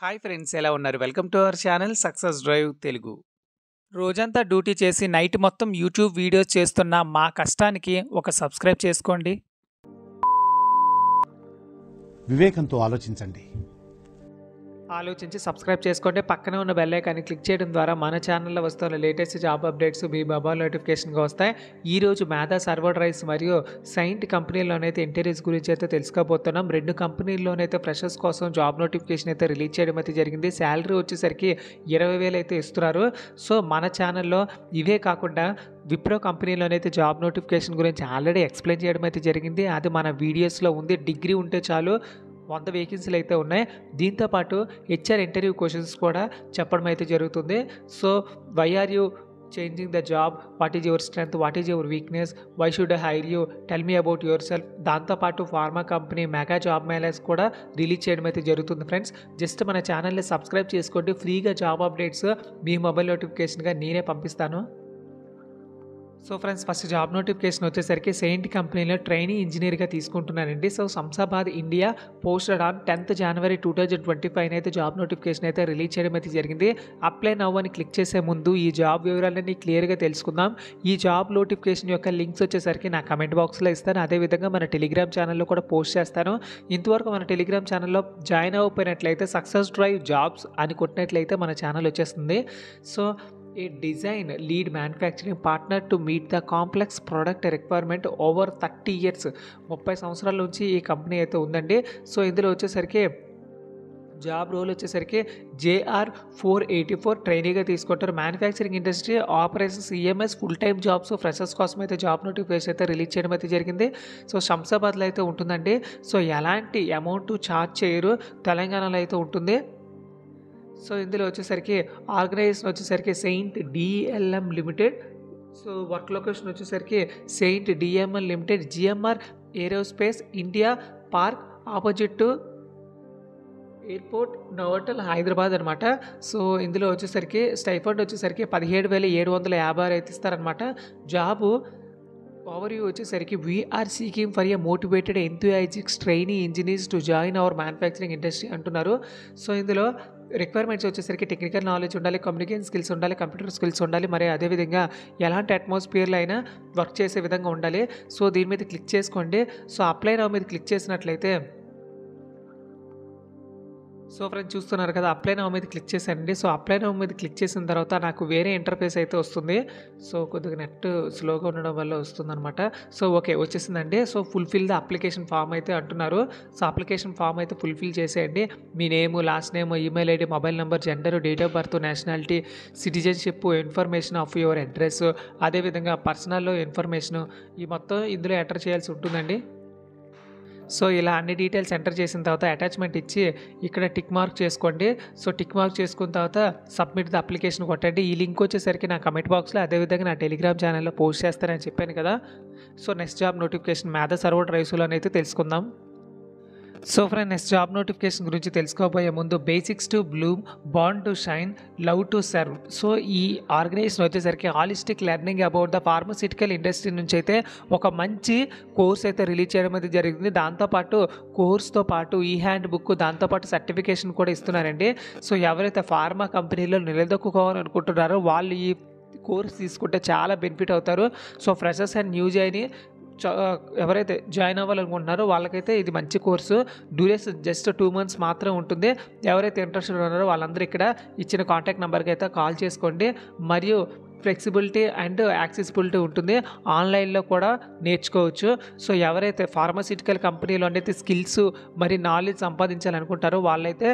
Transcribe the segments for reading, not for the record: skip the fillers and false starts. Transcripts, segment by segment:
Hi friends, ఎలా ఉన్నారు? Welcome to our channel success drive Telugu. రోజంతా డ్యూటీ చేసి నైట్ మొత్తం యూట్యూబ్ వీడియోస్ చేస్తున్న మా కష్టానికి ఒక సబ్స్క్రైబ్ చేసుకోండి. వివేకంతో ఆలోచించండి. ఆలోచించి సబ్స్క్రైబ్ చేసుకోండి. పక్కనే ఉన్న బెల్ ఐకాన్ని క్లిక్ చేయడం ద్వారా మన ఛానల్లో వస్తున్న లేటెస్ట్ జాబ్ అప్డేట్స్ మీ మొబైల్ నోటిఫికేషన్గా వస్తాయి. ఈరోజు మేధా సర్వర్ డ్రైవ్స్ మరియు సైంట్ కంపెనీలోనైతే ఇంటర్వ్యూస్ గురించి అయితే తెలుసుకోబోతున్నాం. రెండు కంపెనీల్లోనైతే ఫ్రెషర్స్ కోసం జాబ్ నోటిఫికేషన్ అయితే రిలీజ్ చేయడం అయితే జరిగింది. శాలరీ వచ్చేసరికి 20,000 అయితే ఇస్తున్నారు. సో మన ఛానల్లో ఇవే కాకుండా విప్రో కంపెనీలోనైతే జాబ్ నోటిఫికేషన్ గురించి ఆల్రెడీ ఎక్స్ప్లెయిన్ చేయడం అయితే జరిగింది. అది మన వీడియోస్లో ఉంది. డిగ్రీ ఉంటే చాలు 100 వేకెన్సీలు అయితే ఉన్నాయి. దీంతోపాటు హెచ్ఆర్ ఇంటర్వ్యూ క్వశ్చన్స్ కూడా చెప్పడం అయితే జరుగుతుంది. So why are you changing the job, what is your strength, what is your weakness, why should I hire you, tell me about yourself. దాంతోపాటు pharma company mega job melas కూడా release చేయడం అయితే జరుగుతుంది. Friends, just మన ఛానల్ని subscribe చేసుకోండి. ఫ్రీగా job updates మీ mobile నోటిఫికేషన్గా నేనే పంపిస్తాను. So friends, first job notification వచ్చేసరికి సెయింట్ కంపెనీలో ట్రైనీ ఇంజనీర్గా తీసుకుంటున్నానండి. So Shamshabad India posted on 10th January 2025 అయితే జాబ్ నోటిఫికేషన్ అయితే రిలీజ్ చేయడం అయితే జరిగింది. అప్లై నవ్ అని క్లిక్ చేసే ముందు ఈ జాబ్ వివరాలన్నీ క్లియర్గా తెలుసుకుందాం. ఈ జాబ్ నోటిఫికేషన్ యొక్క లింక్స్ వచ్చేసరికి నా కమెంట్ బాక్స్లో ఇస్తాను. అదేవిధంగా మన టెలిగ్రామ్ ఛానల్లో కూడా పోస్ట్ చేస్తాను. ఇంతవరకు మన టెలిగ్రామ్ ఛానల్లో జాయిన్ అవ్వకపోయినట్లయితే సక్సెస్ డ్రైవ్ జాబ్స్ అని కొట్టినట్లయితే మన ఛానల్ వచ్చేస్తుంది. So A design lead manufacturing partner to meet the complex product requirement over 30 years, 30 సంవత్సరాల నుంచి ఈ కంపెనీ అయితే ఉందండి. సో ఇందులో వచ్చేసరికి జాబ్ రోల్ వచ్చేసరికి JR 484 ట్రైనీగా తీసుకుంటారు. Manufacturing industry operations EMS full time jobs freshers కోసం అయితే జాబ్ నోటిఫికేషన్ అయితే రిలీజ్ చేయడం అయితే జరిగింది. సో శంషాబాద్లో అయితే ఉంటుందండి. సో ఎలాంటి అమౌంట్ ఛార్జ్ చేయరు, తెలంగాణలో అయితే ఉంటుంది. సో ఇందులో వచ్చేసరికి ఆర్గనైజేషన్ వచ్చేసరికి Cyient DLM Limited. So work location వచ్చేసరికి Cyient DML Limited, GMR Aerospace India Park, opposite to airport Novotel, Hyderabad అనమాట. సో ఇందులో వచ్చేసరికి స్టైఫండ్ వచ్చేసరికి 17,756 అయితే ఇస్తారనమాట. జాబు ఓవర్వ్యూ వచ్చేసరికి we're seeking for a motivated enthusiastic trainee engineers to join our manufacturing industry అంటున్నారు. So ఇందులో రిక్వైర్మెంట్స్ వచ్చేసరికి టెక్నికల్ నాలెడ్జ్ ఉండాలి, కమ్యూనికేషన్ స్కిల్స్ ఉండాలి, కంప్యూటర్ స్కిల్స్ ఉండాలి, మరి అదేవిధంగా ఎలాంటి అట్మాస్ఫియర్లో అయినా వర్క్ చేసే విధంగా ఉండాలి. సో దీని మీద క్లిక్ చేసుకోండి. సో అప్లై నౌ మీద క్లిక్ చేసినట్లయితే, సో ఫ్రెండ్స్ చూస్తున్నారు కదా, అప్లై నౌ మీద క్లిక్ చేశానండి. సో అప్లై నౌ మీద క్లిక్ చేసిన తర్వాత నాకు వేరే ఇంటర్ఫేస్ అయితే వస్తుంది. సో కొద్దిగా నెట్ స్లోగా ఉండడం వల్ల వస్తుందన్నమాట. సో ఓకే, వచ్చేసిందండి. So fulfil the application form అయితే అంటున్నారు. సో అప్లికేషన్ ఫామ్ అయితే ఫుల్ఫిల్ చేసేయండి. మీ name, last name, email ID, mobile number, gender, date of birth, nationality, citizenship, information of your address, అదేవిధంగా పర్సనల్ ఇన్ఫర్మేషన్, ఈ మొత్తం ఇందులో ఎంటర్ చేయాల్సి ఉంటుందండి. సో ఇలా అన్ని డీటెయిల్స్ ఎంటర్ చేసిన తర్వాత అటాచ్మెంట్ ఇచ్చి ఇక్కడ టిక్ మార్క్ చేసుకోండి. సో టిక్ మార్క్ చేసుకున్న తర్వాత సబ్మిట్ ద అప్లికేషన్ కొట్టండి. ఈ లింక్ వచ్చేసరికి నా కమెంట్ బాక్స్లో, అదేవిధంగా నా టెలిగ్రామ్ ఛానల్లో పోస్ట్ చేస్తానని చెప్పాను కదా. సో నెక్స్ట్ జాబ్ నోటిఫికేషన్ మేధా సర్వర్ డ్రైవ్స్లో అయితే తెలుసుకుందాం. So friend, next job notification గురించి తెలుసుకోబోయే ముందు basics to Bloom, bond to shine, love to serve. So ఈ ఆర్గనైజేషన్ వచ్చేసరికి holistic learning about the pharmaceutical industry నుంచి అయితే ఒక మంచి కోర్స్ అయితే రిలీజ్ చేయడం అయితే జరిగింది. దాంతోపాటు కోర్స్తో పాటు ఈ హ్యాండ్ బుక్, దాంతోపాటు సర్టిఫికేషన్ కూడా ఇస్తున్నారండి. సో ఎవరైతే ఫార్మా కంపెనీలో నిలదొక్కుకోవాలనుకుంటున్నారో వాళ్ళు ఈ కోర్స్ తీసుకుంటే చాలా బెనిఫిట్ అవుతారు. So freshers and new join ఎవరైతే జాయిన్ అవ్వాలనుకుంటున్నారో వాళ్ళకైతే ఇది మంచి కోర్సు. డ్యూరేషన్ జస్ట్ 2 months మాత్రం ఉంటుంది. ఎవరైతే ఇంట్రెస్టెడ్ ఉన్నారో వాళ్ళందరూ ఇక్కడ ఇచ్చిన కాంటాక్ట్ నెంబర్కి అయితే కాల్ చేసుకోండి. మరియు ఫ్లెక్సిబిలిటీ అండ్ యాక్సెసిబిలిటీ ఉంటుంది. ఆన్లైన్లో కూడా నేర్చుకోవచ్చు. సో ఎవరైతే ఫార్మాస్యూటికల్ కంపెనీలో అయితే స్కిల్స్ మరి నాలెడ్జ్ సంపాదించాలనుకుంటారో వాళ్ళైతే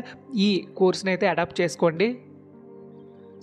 ఈ కోర్స్ని అయితే అడాప్ట్ చేసుకోండి.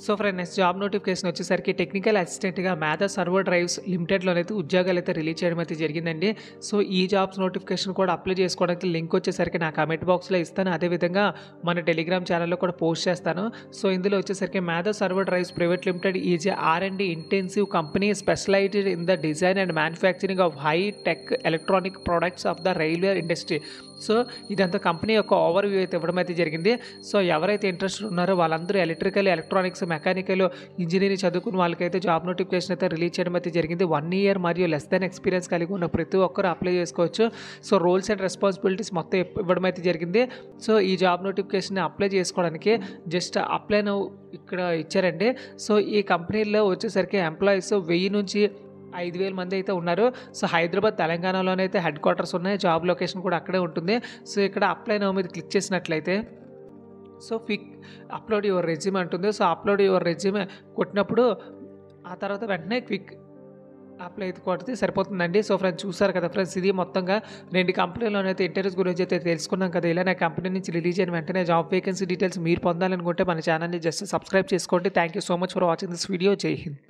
So friend, next job notification వచ్చేసరికి టెక్నికల్ అసిస్టెంట్గా మేధా సర్వర్ డ్రైవ్స్ లిమిటెడ్లోనైతే ఉద్యోగాలు అయితే రిలీజ్ చేయడం అయితే జరిగిందండి. సో ఈ జాబ్స్ నోటిఫికేషన్ కూడా అప్లై చేసుకోవడానికి లింక్ వచ్చేసరికి నా కమెంట్ బాక్స్లో ఇస్తాను. అదేవిధంగా మన టెలిగ్రామ్ ఛానల్లో కూడా పోస్ట్ చేస్తాను. సో ఇందులో వచ్చేసరికి Medha server drives private limited is R&D intensive company specialized in the design and manufacturing of high tech electronic products of the railway industry. So ఇదంతా కంపెనీ యొక్క ఓవర్వ్యూ అయితే ఇవ్వడం అయితే జరిగింది. సో ఎవరైతే ఇంట్రెస్ట్ ఉన్నారో వాళ్ళందరూ ఎలక్ట్రికల్, ఎలక్ట్రానిక్స్ మెకానికల్ ఇంజనీరింగ్ చదువుకున్న వాళ్ళకైతే జాబ్ నోటిఫికేషన్ అయితే రిలీజ్ చేయడం అయితే జరిగింది. 1 ఇయర్ మరియు లెస్ దాన్ ఎక్స్పీరియన్స్ కలిగి ఉన్న ప్రతి ఒక్కరు అప్లై చేసుకోవచ్చు. సో రోల్స్ అండ్ రెస్పాన్సిబిలిటీస్ మొత్తం ఇవ్వడం అయితే జరిగింది. సో ఈ జాబ్ నోటిఫికేషన్ని అప్లై చేసుకోవడానికి జస్ట్ అప్లై నౌ ఇక్కడ ఇచ్చారండి. సో ఈ కంపెనీలో వచ్చేసరికి ఎంప్లాయీస్ 1000 నుంచి 5000 మంది అయితే ఉన్నారు. సో హైదరాబాద్ తెలంగాణలోనే అయితే హెడ్ క్వార్టర్స్ ఉన్నాయి. జాబ్ లొకేషన్ కూడా అక్కడే ఉంటుంది. సో ఇక్కడ అప్లై నౌ మీద క్లిక్ చేసినట్లయితే సో అప్లోడ్ యువర్ రెజ్యూమ్ అంటుంది. సో అప్లోడ్ యువర్ రెజ్యూమ్ కొట్టినప్పుడు ఆ తర్వాత వెంటనే క్విక్ అప్లై అయితే కొడితే సరిపోతుందండి. సో ఫ్రెండ్స్ చూసారు కదా ఫ్రెండ్స్, ఇది మొత్తంగా 2 కంపెనీలోనైతే ఇంటర్వ్యూస్ గురించి అయితే తెలుసుకున్నాం కదా. ఇలా నా కంపెనీ నుంచి రిలీజ్ అయిన వెంటనే జాబ్ వేకెన్సీ డీటెయిల్స్ మీరు పొందాలనుకుంటే మన ఛానల్ని జస్ట్ సబ్స్క్రైబ్ చేసుకోండి. Thank you so much for watching this video. జై హింద్.